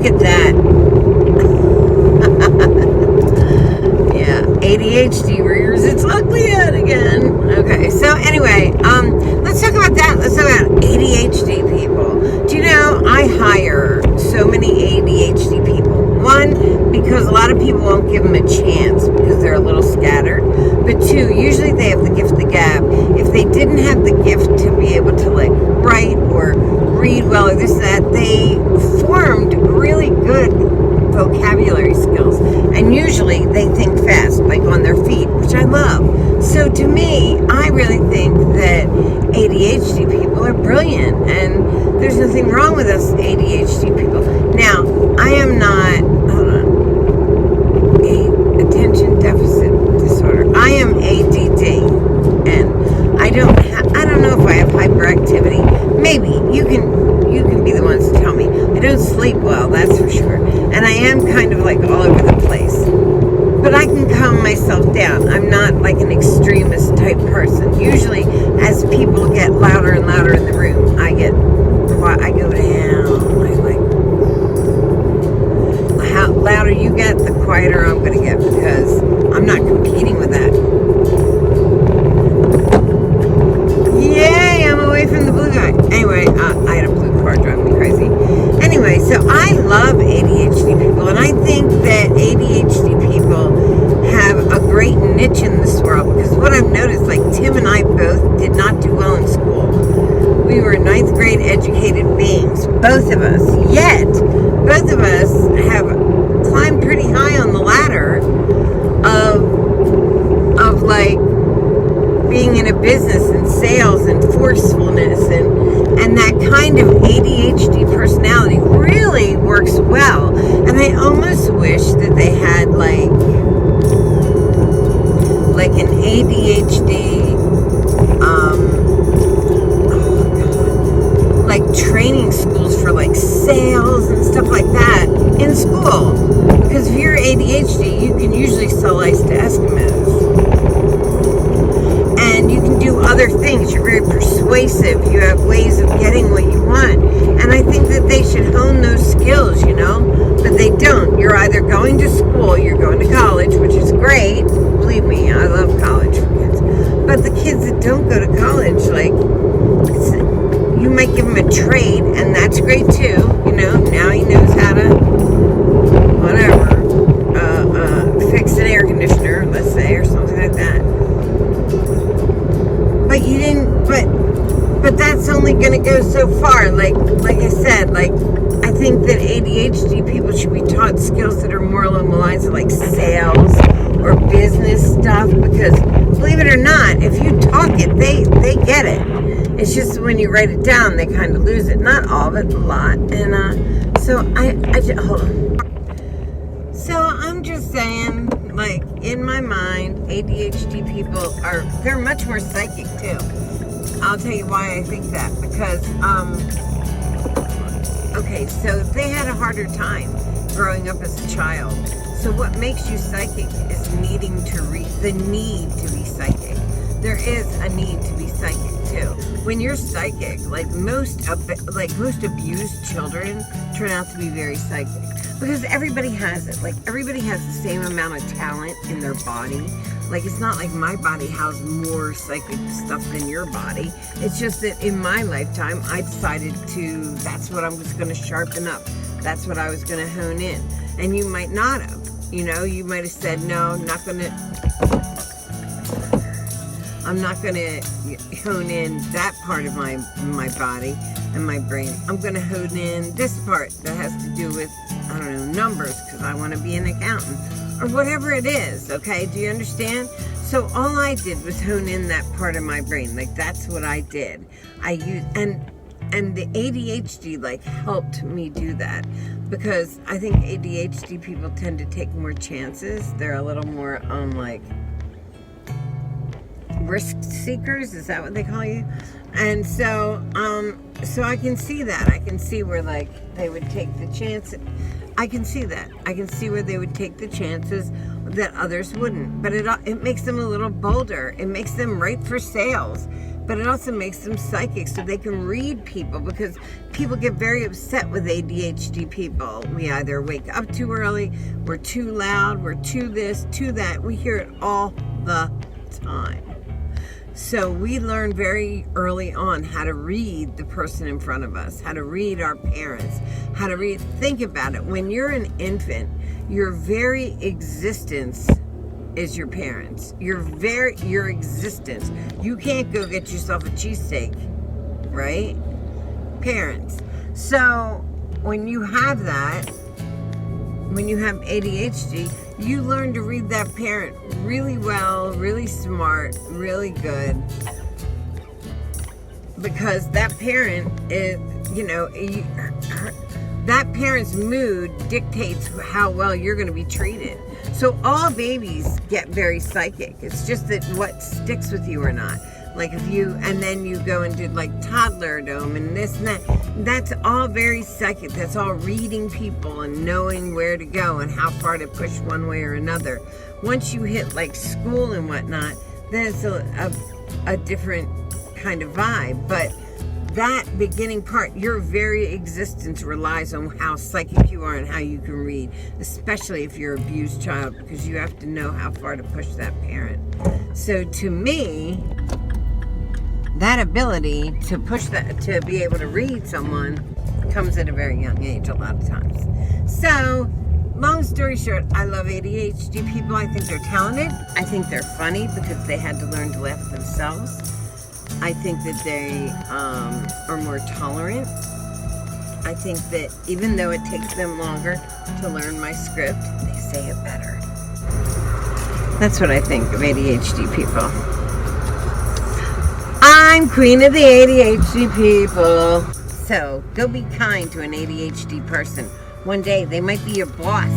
Look at that. Yeah, ADHD rears its ugly head again. Okay, so anyway, let's talk about that. Let's talk about ADHD people. Do you know, I hire so many ADHD people. One, because a lot of people won't give them a chance because they're a little scattered. But two, usually they have the gift of the gab. If they didn't have the gift to be able to like write or read well or this, that, they formed really good vocabulary skills. And usually they think fast, like on their feet, which I love. So to me, I really think that ADHD people are brilliant, and there's nothing wrong with us ADHD people. Now, I am not, hold on, attention deficit disorder. I am ADD, and I don't know if I have hyperactivity. Maybe you can be the ones to tell me. I don't sleep well, that's for sure, and I am kind of like all over the place. But I can calm myself down. I'm not like an extremist type person. Usually, as people get louder and louder in the room, I go down. How louder you get, the quieter I'm going to get, because I'm not competing with that. Yay, I'm away from the blue guy. Anyway, I had a blue car driving me crazy. Anyway, so I love ADHD people, and I think that ADHD people have a great niche in this world, because what I've noticed, like Tim and I both did not do well in school. We were ninth grade educated beings, both of us, yet both of us have climbed pretty high on the ladder of like being in a business and sales and forcefulness and that kind of ADHD personality really works well. And I almost wish that they had like an ADHD like training schools for like sales and stuff like that in school. Because if you're ADHD, you can usually sell ice to Eskimos. And you can do other things. You're very persuasive. You have ways of getting what you want. And I think that they should hone those skills, you know? But they don't. You're either going to school, you're going to college, which is great. Believe me, I love college for kids. But the kids that don't go to college, like, you might give them a trade, and that's great too. You know, now he knows how to, whatever, fix an air conditioner, let's say, or something like that. But you didn't, but that's only going to go so far. Like I said, like, I think that ADHD people should be taught skills that are more along the lines of like sales or business stuff, because believe it or not, if you talk it, they get it. It's just when you write it down, they kind of lose it. Not all of it, a lot. And so I just, hold on. So I'm just saying, like, in my mind, ADHD people they're much more psychic too. I'll tell you why I think that. Because, okay, so they had a harder time growing up as a child. So what makes you psychic is needing to the need to be psychic. There is a need to be psychic too. When you're psychic, like most abused children turn out to be very psychic, because everybody has it. Like, everybody has the same amount of talent in their body. Like, it's not like my body has more psychic stuff than your body. It's just that in my lifetime, I decided that's what I was going to sharpen up. That's what I was going to hone in. And you might not have. You know, you might have said, no, I'm not going to hone in that part of my body and my brain. I'm going to hone in this part that has to do with, I don't know, numbers, because I want to be an accountant, or whatever it is, okay? Do you understand? So all I did was hone in that part of my brain. Like, that's what I did. I used, and the ADHD, like, helped me do that, because I think ADHD people tend to take more chances. They're a little more, like, risk seekers, is that what they call you? And so I can see that. I can see where, like, they would take the chance. I can see that. I can see where they would take the chances that others wouldn't. But it makes them a little bolder. It makes them right for sales, but it also makes them psychic so they can read people, because people get very upset with ADHD people. We either wake up too early, we're too loud, we're too this, too that. We hear it all the time. So we learn very early on how to read the person in front of us, how to read our parents, how to read. Think about it. When you're an infant, your very existence is your parents. Your existence. You can't go get yourself a cheesesteak, right? Parents. So when you have that, when you have ADHD, you learn to read that parent really well, really smart, really good. Because that parent is, that parent's mood dictates how well you're going to be treated. So all babies get very psychic. It's just that what sticks with you or not. Like and then you go and do like toddlerdom and this and that. That's all very psychic. That's all reading people and knowing where to go and how far to push one way or another. Once you hit like school and whatnot, then it's a different kind of vibe. But that beginning part, your very existence relies on how psychic you are and how you can read, especially if you're an abused child, because you have to know how far to push that parent. So to me, that ability to push that, to be able to read someone, comes at a very young age a lot of times. So, long story short, I love ADHD people. I think they're talented. I think they're funny because they had to learn to laugh themselves. I think that they are more tolerant. I think that even though it takes them longer to learn my script, they say it better. That's what I think of ADHD people. I'm queen of the ADHD people. So go be kind to an ADHD person. One day they might be your boss.